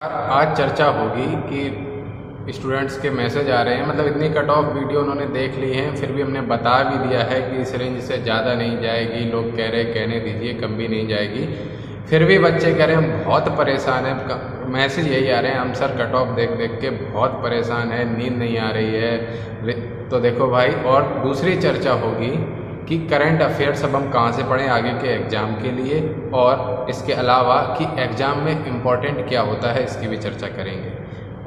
आज चर्चा होगी कि स्टूडेंट्स के मैसेज आ रहे हैं, मतलब इतनी कट ऑफ वीडियो उन्होंने देख ली हैं, फिर भी हमने बता भी दिया है कि इस रेंज से ज़्यादा नहीं जाएगी। लोग कह रहे हैं कहने दीजिए, कम भी नहीं जाएगी। फिर भी बच्चे कह रहे हैं हम बहुत परेशान हैं। मैसेज यही आ रहे हैं, हम सर कट ऑफ देख देख के बहुत परेशान है, नींद नहीं आ रही है। तो देखो भाई, और दूसरी चर्चा होगी कि करंट अफेयर्स अब हम कहाँ से पढ़ें आगे के एग्ज़ाम के लिए, और इसके अलावा कि एग्ज़ाम में इम्पॉर्टेंट क्या होता है, इसकी भी चर्चा करेंगे।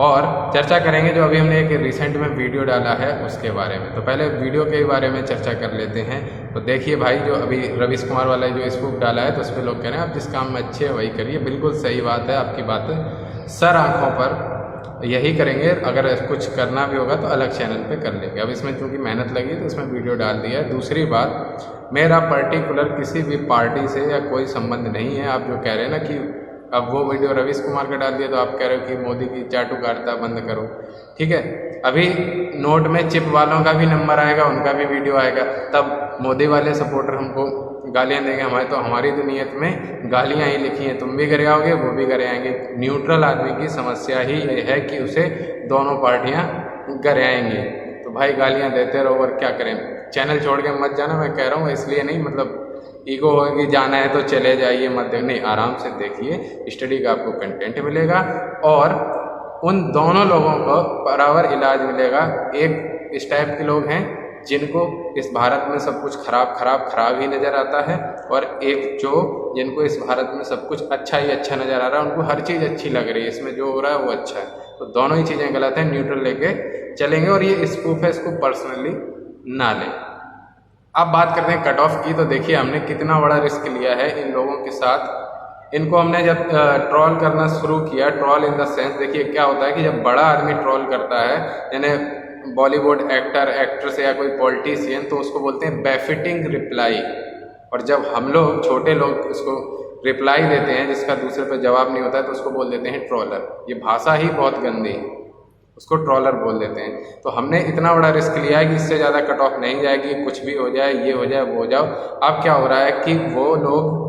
और चर्चा करेंगे जो अभी हमने एक रिसेंट में वीडियो डाला है उसके बारे में। तो पहले वीडियो के बारे में चर्चा कर लेते हैं। तो देखिए भाई, जो अभी रवीश कुमार वाला जो स्कूप डाला है, तो उस पर लोग कह रहे हैं आप जिस काम में अच्छे हैं वही करिए। बिल्कुल सही बात है, आपकी बात है। सर आँखों पर यही करेंगे। अगर कुछ करना भी होगा तो अलग चैनल पे कर लेंगे। अब इसमें क्योंकि मेहनत लगी तो इसमें वीडियो डाल दिया है। दूसरी बात, मेरा पर्टिकुलर किसी भी पार्टी से या कोई संबंध नहीं है। आप जो कह रहे हैं ना कि अब वो वीडियो रवीश कुमार का डाल दिया तो आप कह रहे हो कि मोदी की चाटुकारिता बंद करो, ठीक है। अभी नोट में चिप वालों का भी नंबर आएगा, उनका भी वीडियो आएगा, तब मोदी वाले सपोर्टर हमको गालियाँ देंगे। हमारी तो नीयत में गालियाँ ही लिखी हैं, तुम भी करे आओगे वो भी करे आएंगे। न्यूट्रल आदमी की समस्या ही ये है कि उसे दोनों पार्टियां करे आएंगी। तो भाई गालियाँ देते रहो, और क्या करें। चैनल छोड़ के मत जाना, मैं कह रहा हूँ इसलिए नहीं, मतलब ईगो होगी जाना है तो चले जाइए मत नहीं, आराम से देखिए, स्टडी का आपको कंटेंट मिलेगा और उन दोनों लोगों को बराबर इलाज मिलेगा। एक इस टाइप के लोग हैं जिनको इस भारत में सब कुछ खराब ही नज़र आता है, और एक जिनको इस भारत में सब कुछ अच्छा ही अच्छा नज़र आ रहा है, उनको हर चीज़ अच्छी लग रही है, इसमें जो हो रहा है वो अच्छा है। तो दोनों ही चीज़ें गलत हैं, न्यूट्रल लेके चलेंगे। और ये स्कूप है, इसको पर्सनली ना लें। अब बात करते हैं कट ऑफ की। तो देखिए हमने कितना बड़ा रिस्क लिया है इन लोगों के साथ। इनको हमने जब ट्रोल करना शुरू किया, ट्रोल इन द सेंस, देखिए क्या होता है कि जब बड़ा आदमी ट्रोल करता है, यानी बॉलीवुड एक्टर एक्ट्रेस या कोई पॉलिटिशियन, तो उसको बोलते हैं बेफिटिंग रिप्लाई। और जब हम लोग छोटे लोग उसको रिप्लाई देते हैं जिसका दूसरे पर जवाब नहीं होता है, तो उसको बोल देते हैं ट्रोलर। ये भाषा ही बहुत गंदी है, उसको ट्रोलर बोल देते हैं। तो हमने इतना बड़ा रिस्क लिया है कि इससे ज़्यादा कट ऑफ नहीं जाएगी। कुछ भी हो जाए, ये हो जाए वो हो जाओ। अब क्या हो रहा है कि वो लोग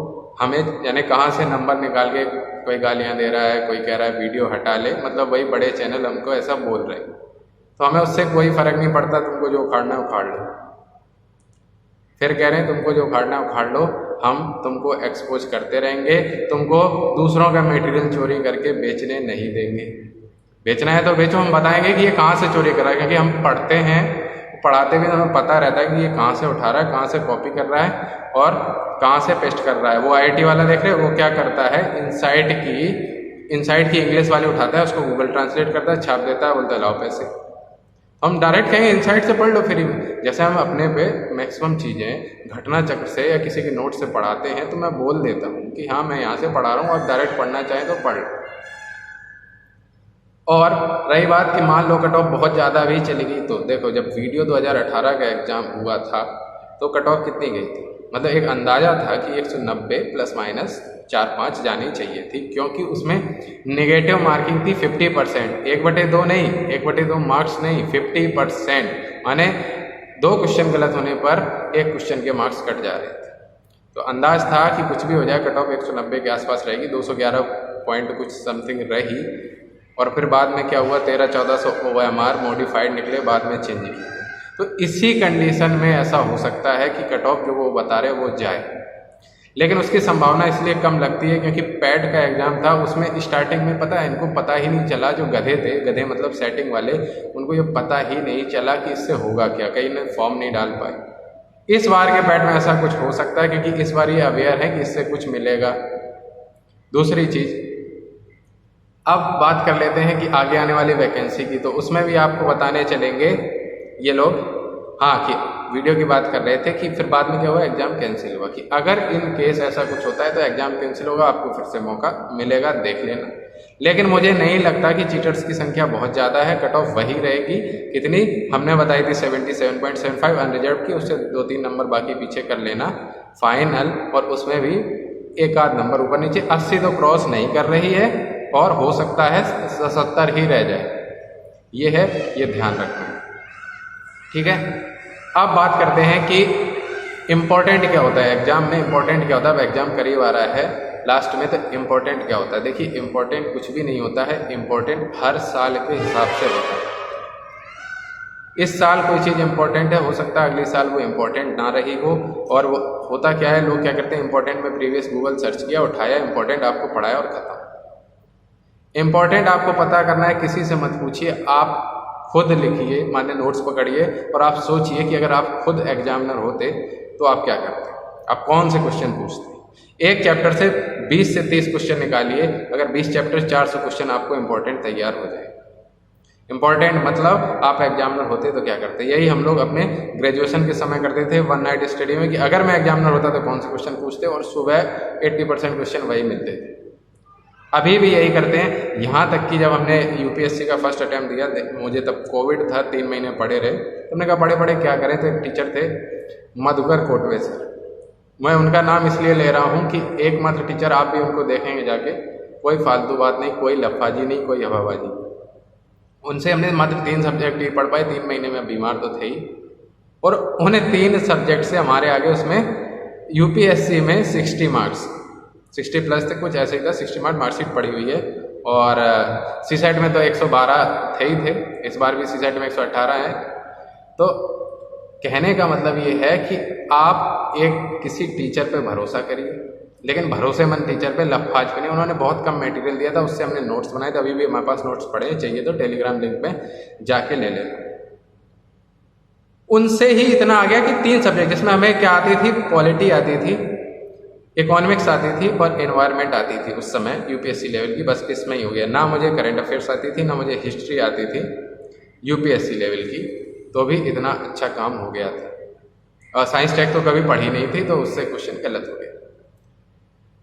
हमें यानी कहाँ से नंबर निकाल के कोई गालियाँ दे रहा है, कोई कह रहा है वीडियो हटा ले, मतलब वही बड़े चैनल हमको ऐसा बोल रहे हैं। तो हमें उससे कोई फ़र्क नहीं पड़ता, तुमको जो उखाड़ना है उखाड़ लो। फिर कह रहे हैं तुमको जो उखाड़ना है उखाड़ लो, हम तुमको एक्सपोज करते रहेंगे, तुमको दूसरों का मटेरियल चोरी करके बेचने नहीं देंगे। बेचना है तो बेचो, हम बताएंगे कि ये कहाँ से चोरी कर रहा है, क्योंकि हम पढ़ते हैं, पढ़ाते भी हमें पता रहता है कि ये कहाँ से उठा रहा है, कहाँ से कॉपी कर रहा है और कहाँ से पेस्ट कर रहा है। वो आईआईटी वाला देख रहे हैं, वो क्या करता है, इनसाइट की इंग्लिश वाले उठाता है, उसको गूगल ट्रांसलेट करता है, छाप देता है, बोलता है लाओ पैसे। हम डायरेक्ट कहेंगे इनसाइट से पढ़ लो फ्री में। जैसे हम अपने पे मैक्सिमम चीज़ें घटना चक्र से या किसी के नोट से पढ़ाते हैं, तो मैं बोल देता हूँ कि हाँ मैं यहाँ से पढ़ा रहा हूँ, और डायरेक्ट पढ़ना चाहें तो पढ़ लो। और रही बात कि मान लो कट ऑफ बहुत ज़्यादा भी चली गई, तो देखो जब वीडियो 2018 का एग्ज़ाम हुआ था तो कट ऑफ कितनी गई थी, मतलब एक अंदाज़ा था कि 190 प्लस माइनस 4-5 जानी चाहिए थी, क्योंकि उसमें नेगेटिव मार्किंग थी 50%। 1/2 नहीं, 1/2 मार्क्स नहीं, 50%, माने 2 क्वेश्चन गलत होने पर 1 क्वेश्चन के मार्क्स कट जा रहे थे। तो अंदाज था कि कुछ भी हो जाए कट ऑफ 190 के आसपास रहेगी, 211 पॉइंट कुछ समथिंग रही। और फिर बाद में क्या हुआ, 1300-1400 OMR मॉडिफाइड निकले, बाद में चेंज किए। तो इसी कंडीशन में ऐसा हो सकता है कि कट ऑफ जो वो बता रहे वो जाए, लेकिन उसकी संभावना इसलिए कम लगती है क्योंकि पैट का एग्ज़ाम था, उसमें स्टार्टिंग में पता है इनको पता ही नहीं चला, जो गधे थे, गधे मतलब सेटिंग वाले, उनको ये पता ही नहीं चला कि इससे होगा क्या, कहीं ना फॉर्म नहीं डाल पाए। इस बार के पैट में ऐसा कुछ हो सकता है क्योंकि इस बार ये अवेयर है कि इससे कुछ मिलेगा। दूसरी चीज़, अब बात कर लेते हैं कि आगे आने वाली वैकेंसी की। तो उसमें भी आपको बताने चलेंगे ये लोग, हाँ, कि वीडियो की बात कर रहे थे कि फिर बाद में क्या हुआ, एग्ज़ाम कैंसिल हुआ, कि अगर इन केस ऐसा कुछ होता है तो एग्ज़ाम कैंसिल होगा, आपको फिर से मौका मिलेगा, देख लेना। लेकिन मुझे नहीं लगता कि चीटर्स की संख्या बहुत ज़्यादा है। कट ऑफ वही रहेगी, कितनी हमने बताई थी 77.75 अनरिजर्व की, उससे 2-3 नंबर बाकी पीछे कर लेना फाइनल, और उसमें भी 1-आध नंबर ऊपर नीचे। 80 तो क्रॉस नहीं कर रही है, और हो सकता है 70 ही रह जाए, ये है, ये ध्यान रखना, ठीक है। अब बात करते हैं कि इम्पोर्टेंट क्या होता है एग्ज़ाम में, इम्पोर्टेंट क्या होता है। अब एग्ज़ाम करीब आ रहा है, लास्ट में। तो इम्पोर्टेंट क्या होता है? देखिए इम्पोर्टेंट कुछ भी नहीं होता है, इम्पोर्टेंट हर साल के हिसाब से होता है। इस साल कोई चीज़ इंपॉर्टेंट है, हो सकता है अगले साल वो इम्पोर्टेंट ना रही हो। और वो होता क्या है, लोग क्या करते हैं, इंपॉर्टेंट में प्रीवियस गूगल सर्च किया, उठाया, इंपॉर्टेंट आपको पढ़ाया और खत्म। इंपॉर्टेंट आपको पता करना है, किसी से मत पूछिए, आप खुद लिखिए, माने नोट्स पकड़िए और आप सोचिए कि अगर आप खुद एग्जामिनर होते तो आप क्या करते, आप कौन से क्वेश्चन पूछते। एक चैप्टर से 20 से 30 क्वेश्चन निकालिए, अगर 20 चैप्टर 400 क्वेश्चन आपको इंपॉर्टेंट तैयार हो जाए। इंपॉर्टेंट मतलब आप एग्जामिनर होते तो क्या करते। यही हम लोग अपने ग्रेजुएशन के समय करते थे वन नाइट स्टडी में, कि अगर मैं एग्जामिनर होता तो कौन से क्वेश्चन पूछते, और सुबह 80% क्वेश्चन वही मिलते थे। अभी भी यही करते हैं। यहाँ तक कि जब हमने यूपीएससी का फर्स्ट अटैम्प्ट दिया, मुझे तब कोविड था, 3 महीने पढ़े रहे। तुमने कहा पढ़े पढ़े क्या करें, तो एक टीचर थे मधुकर कोटवे सर, मैं उनका नाम इसलिए ले रहा हूँ कि एकमात्र टीचर, आप भी उनको देखेंगे जाके, कोई फालतू बात नहीं, कोई लफाजी नहीं, कोई हवाबाजी। उनसे हमने मात्र 3 सब्जेक्ट ही पढ़ पाए, 3 महीने में बीमार तो थे ही, और उन्हें 3 सब्जेक्ट से हमारे आगे, उसमें यूपीएससी में 60 मार्क्स, 60 प्लस थे, कुछ ऐसे ही था, 60 मार्कशीट पड़ी हुई है। और सीसेट में तो 112 थे ही थे, इस बार भी सीसेट में 118 है। तो कहने का मतलब ये है कि आप एक किसी टीचर पे भरोसा करिए, लेकिन भरोसेमंद टीचर पे लफाज पे नहीं। उन्होंने बहुत कम मटेरियल दिया था, उससे हमने नोट्स बनाए थे, अभी भी हमारे पास नोट्स पड़े हैं, चाहिए तो टेलीग्राम लिंक पे जाके ले लेना। उनसे ही इतना आ गया कि 3 सब्जेक्ट, जिसमें हमें क्या आती थी, पॉलिटी आती थी, इकोनॉमिक्स आती थी और एनवायरनमेंट आती थी उस समय यूपीएससी लेवल की, बस इसमें ही हो गया। ना मुझे करंट अफेयर्स आती थी, ना मुझे हिस्ट्री आती थी यूपीएससी लेवल की, तो भी इतना अच्छा काम हो गया था। और साइंस टेक तो कभी पढ़ी नहीं थी, तो उससे क्वेश्चन गलत हो गया।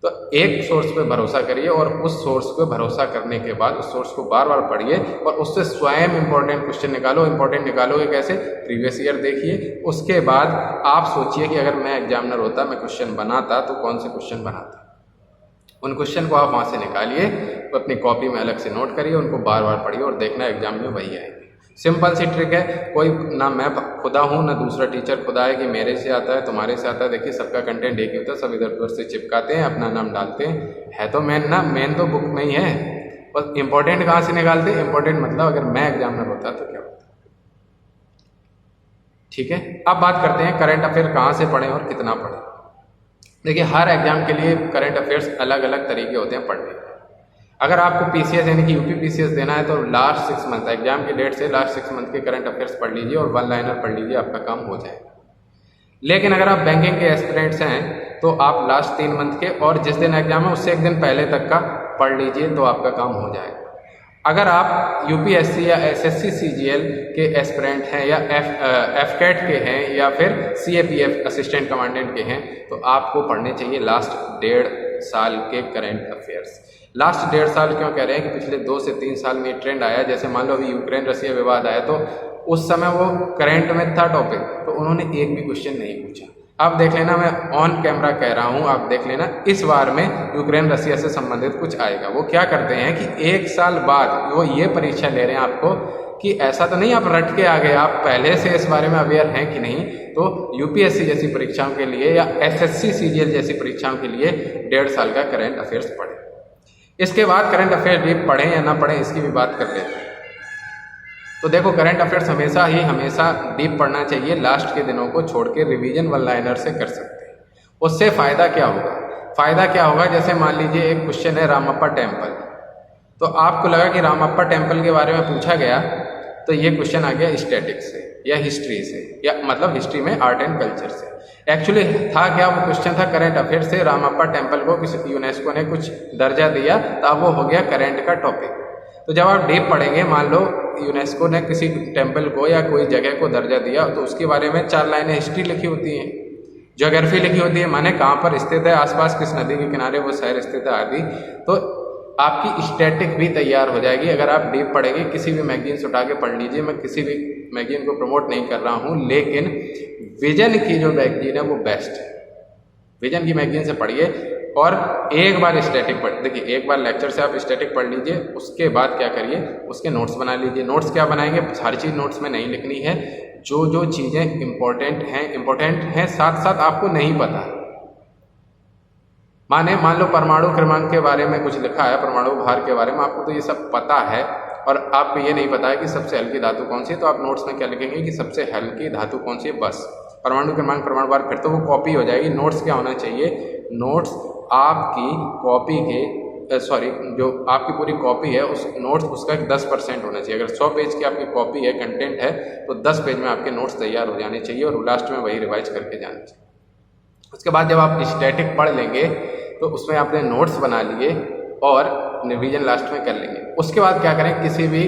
तो एक सोर्स पे भरोसा करिए, और उस सोर्स पे भरोसा करने के बाद उस सोर्स को बार बार पढ़िए, और उससे स्वयं इंपॉर्टेंट क्वेश्चन निकालो। इंपॉर्टेंट निकालोगे कैसे, प्रीवियस ईयर देखिए, उसके बाद आप सोचिए कि अगर मैं एग्जामिनर होता, मैं क्वेश्चन बनाता, तो कौन से क्वेश्चन बनाता। उन क्वेश्चन को आप वहाँ से निकालिए, तो अपनी कॉपी में अलग से नोट करिए, उनको बार बार पढ़िए, और देखना एग्जाम में वही आएंगे। सिंपल सी ट्रिक है, कोई ना मैं खुदा हूँ ना दूसरा टीचर खुदा है कि मेरे से आता है तुम्हारे से आता है। देखिए सबका कंटेंट एक ही होता है, सब इधर उधर से चिपकाते हैं, अपना नाम डालते हैं, है तो मेन तो बुक में ही है, बस इंपॉर्टेंट कहाँ से निकालते हैं। इंपॉर्टेंट मतलब अगर मैं एग्जामिनर होता तो क्या होता। ठीक है, अब बात करते हैं करंट अफेयर कहाँ से पढ़ें और कितना पढ़ें। देखिए हर एग्जाम के लिए करंट अफेयर्स अलग अलग तरीके होते हैं पढ़ने के। अगर आपको पीसीएस यानी कि यूपी पीसीएस देना है, तो लास्ट 6 मंथ एग्जाम की डेट से लास्ट 6 मंथ के करंट अफेयर्स पढ़ लीजिए और 1 लाइनर पढ़ लीजिए, आपका काम हो जाएगा। लेकिन अगर आप बैंकिंग के एस्पिरेंट्स हैं, तो आप लास्ट 3 मंथ के और जिस दिन एग्जाम है उससे 1 दिन पहले तक का पढ़ लीजिए, तो आपका काम हो जाएगा। अगर आप यूपीएससी या एसएससी सीजीएल के एस्पिरेंट हैं, या एफकेट के हैं, या फिर सीएपीएफ असिस्टेंट कमांडेंट के हैं, तो आपको पढ़ने चाहिए लास्ट 1.5 साल के करंट अफेयर्स। लास्ट 1.5 साल क्यों कह रहे हैं कि पिछले 2 से 3 साल में ट्रेंड आया, जैसे मान लो अभी यूक्रेन रसिया विवाद आया, तो उस समय वो करंट में था टॉपिक, तो उन्होंने एक भी क्वेश्चन नहीं पूछा। आप देख लेना, मैं ऑन कैमरा कह रहा हूँ, आप देख लेना, इस बार में यूक्रेन रसिया से संबंधित कुछ आएगा। वो क्या करते हैं कि 1 साल बाद वो ये परीक्षा ले रहे हैं आपको, कि ऐसा तो नहीं आप रट के आ गए, आप पहले से इस बारे में अवेयर हैं कि नहीं। तो यूपीएससी जैसी परीक्षाओं के लिए या एसएससी सीजीएल जैसी परीक्षाओं के लिए 1.5 साल का करंट अफेयर्स पढ़ें। इसके बाद करंट अफेयर्स भी पढ़ें या ना पढ़ें, इसकी भी बात कर लेते हैं। तो देखो करंट अफेयर्स हमेशा डीप पढ़ना चाहिए, लास्ट के दिनों को छोड़ के रिवीजन 1 लाइनर से कर सकते हैं। उससे फ़ायदा क्या होगा, जैसे मान लीजिए एक क्वेश्चन है रामप्पा टेम्पल, तो आपको लगा कि रामप्पा टेम्पल के बारे में पूछा गया, तो ये क्वेश्चन आ गया स्टैटिक्स से या हिस्ट्री से, या मतलब हिस्ट्री में आर्ट एंड कल्चर से। एक्चुअली था क्या, वो क्वेश्चन था करंट अफेयर से, रामप्पा टेम्पल को किसी यूनेस्को ने कुछ दर्जा दिया, तब वो हो गया करंट का टॉपिक। तो जब आप डीप पढ़ेंगे, मान लो यूनेस्को ने किसी टेम्पल को या कोई जगह को दर्जा दिया, तो उसके बारे में 4 लाइनें हिस्ट्री लिखी होती हैं, ज्योग्राफी लिखी होती है, माने कहाँ पर स्थित है, आसपास किस नदी के किनारे वो शहर स्थित है आदि। तो आपकी स्टैटिक भी तैयार हो जाएगी अगर आप डीप पढ़ेंगे। किसी भी मैगजीन से उठा के पढ़ लीजिए, मैं किसी भी मैगजीन को प्रमोट नहीं कर रहा हूँ, लेकिन विजन की जो मैगजीन है वो बेस्ट है। विजन की मैगजीन से पढ़िए और एक बार स्टैटिक पढ़, देखिए एक बार लेक्चर से आप स्टैटिक पढ़ लीजिए, उसके बाद क्या करिए, उसके नोट्स बना लीजिए। नोट्स क्या बनाएंगे, सारी चीज़ नोट्स में नहीं लिखनी है, जो चीज़ें इंपॉर्टेंट हैं साथ साथ आपको नहीं पता, मान लो परमाणु क्रमांक के बारे में कुछ लिखा है, परमाणु भार के बारे में, आपको तो ये सब पता है और आपको ये नहीं पता है कि सबसे हल्की धातु कौन सी है, तो आप नोट्स में क्या लिखेंगे कि सबसे हल्की धातु कौन सी है, बस। परमाणु क्रमांक, परमाणु भार, फिर तो वो कॉपी हो जाएगी। नोट्स क्या होना चाहिए, नोट्स आपकी कॉपी के जो आपकी पूरी कॉपी है उस नोट्स उसका 10% होना चाहिए। अगर 100 पेज की आपकी कॉपी है, कंटेंट है, तो 10 पेज में आपके नोट्स तैयार हो जाने चाहिए और लास्ट में वही रिवाइज करके जाना चाहिए। उसके बाद जब आप स्टैटिक पढ़ लेंगे तो उसमें आपने नोट्स बना लिए और रिवीजन लास्ट में कर लेंगे। उसके बाद क्या करें, किसी भी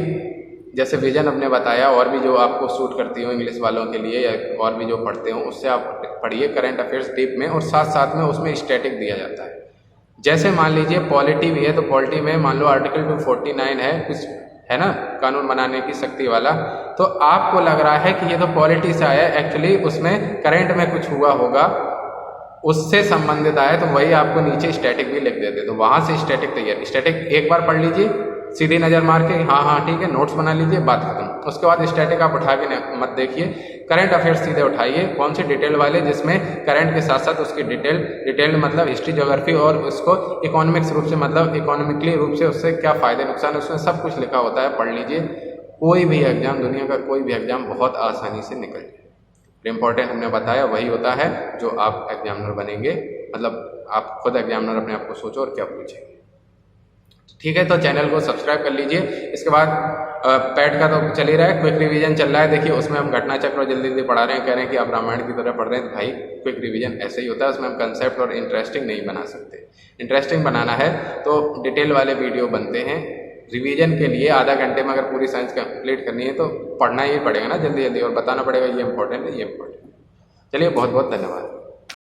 जैसे विजन हमने बताया और भी जो आपको सूट करती हो इंग्लिश वालों के लिए या और भी जो पढ़ते हो उससे आप पढ़िए करंट अफेयर्स डीप में, और साथ साथ में उसमें स्टैटिक दिया जाता है। जैसे मान लीजिए पॉलिटी भी है, तो पॉलिटी में मान लो आर्टिकल 249 है, कुछ है ना कानून बनाने की शक्ति वाला, तो आपको लग रहा है कि ये तो पॉलिटी से आया, एक्चुअली उसमें करंट में कुछ हुआ होगा, उससे संबंधित आया, तो वही आपको नीचे स्टैटिक भी लिख देते, तो वहां से स्टैटिक तैयार। स्टैटिक एक बार पढ़ लीजिए, सीधी नज़र मार के, हाँ ठीक है, नोट्स बना लीजिए, बात खत्म। उसके बाद स्टैटिक आप उठा के मत देखिए, करंट अफेयर्स सीधे उठाइए, कौन से डिटेल वाले, जिसमें करंट के साथ साथ उसकी डिटेल मतलब हिस्ट्री, ज्योग्राफी और उसको इकोनॉमिक्स रूप से मतलब इकोनॉमिकली रूप से उससे क्या फ़ायदे नुकसान, उसमें सब कुछ लिखा होता है, पढ़ लीजिए। कोई भी एग्जाम, दुनिया का कोई भी एग्जाम बहुत आसानी से निकल जाए। इम्पोर्टेंट हमने बताया वही होता है जो आप एग्जामिनर बनेंगे, मतलब आप खुद एग्जामिनर अपने आप को सोचो और क्या पूछेंगे। ठीक है, तो चैनल को सब्सक्राइब कर लीजिए। इसके बाद पैट का तो चल ही रहा है, क्विक रिवीजन चल रहा है। देखिए उसमें हम घटना चक्र जल्दी जल्दी पढ़ा रहे हैं, कह रहे हैं कि आप रामायण की तरह पढ़ रहे हैं, तो भाई क्विक रिवीजन ऐसे ही होता है, उसमें हम कंसेप्ट और इंटरेस्टिंग नहीं बना सकते। इंटरेस्टिंग बनाना है तो डिटेल वाले वीडियो बनते हैं। रिवीजन के लिए आधा घंटे में अगर पूरी साइंस कंप्लीट करनी है तो पढ़ना ही पड़ेगा ना जल्दी जल्दी, और बताना पड़ेगा ये इंपॉर्टेंट है, ये इंपॉर्टेंट। चलिए बहुत बहुत धन्यवाद।